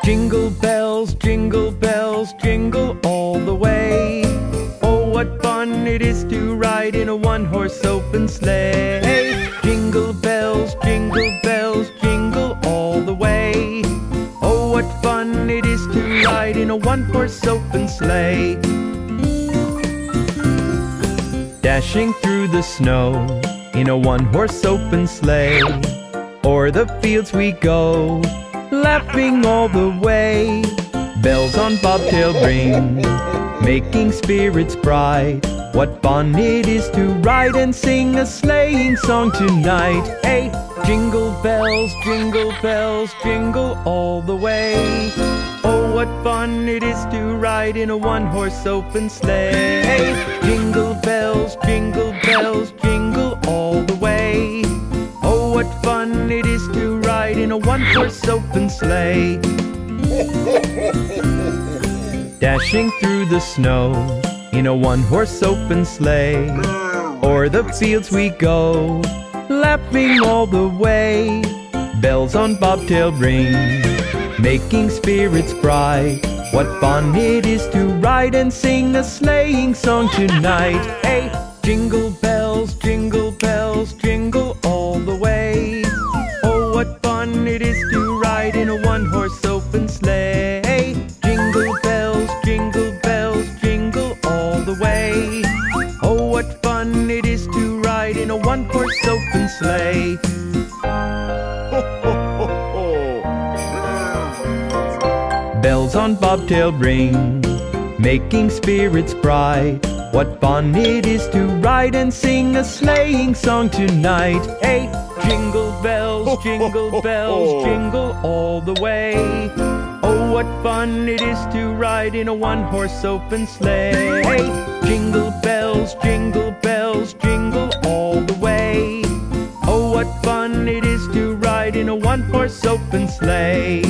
Jingle bells, jingle all the way. Oh, what fun it is to ride in a one-horse open sleigh. Jingle bells, jingle all the way. Oh, what fun it is to ride in a one-horse open sleigh. Dashing through the snow in a one-horse open sleigh. O'er the fields we go, laughing all the way. Bells on bobtail ring, making spirits bright. What fun it is to ride and sing a sleighing song tonight. Hey, jingle bells, jingle all the way. Oh, what fun it is to ride in a one-horse open sleigh. Hey, jingle bells, jingle all the way. Oh, what fun it is to ride in a one-horse open sleigh. Dashing through the snow in a one-horse open sleigh. O'er the fields we go, laughing all the way. Bells on bobtail ring, making spirits bright. What fun it is to ride and sing a sleighing song tonight. Hey, jingle bells, jingle all the way. Oh, what fun it is to ride in a one-horse open sleigh. Jingle bells, jingle all the way. Oh, what fun it is to ride in a one-horse open sleigh. Bells on bobtail ring, making spirits bright. What fun it is to ride and sing a sleighing song tonight. Hey, jingle bells, jingle all the way. Oh, what fun it is to ride in a one-horse open sleigh. Hey, jingle bells, jingle all the way. Oh, what fun it is to ride in a one-horse open sleigh.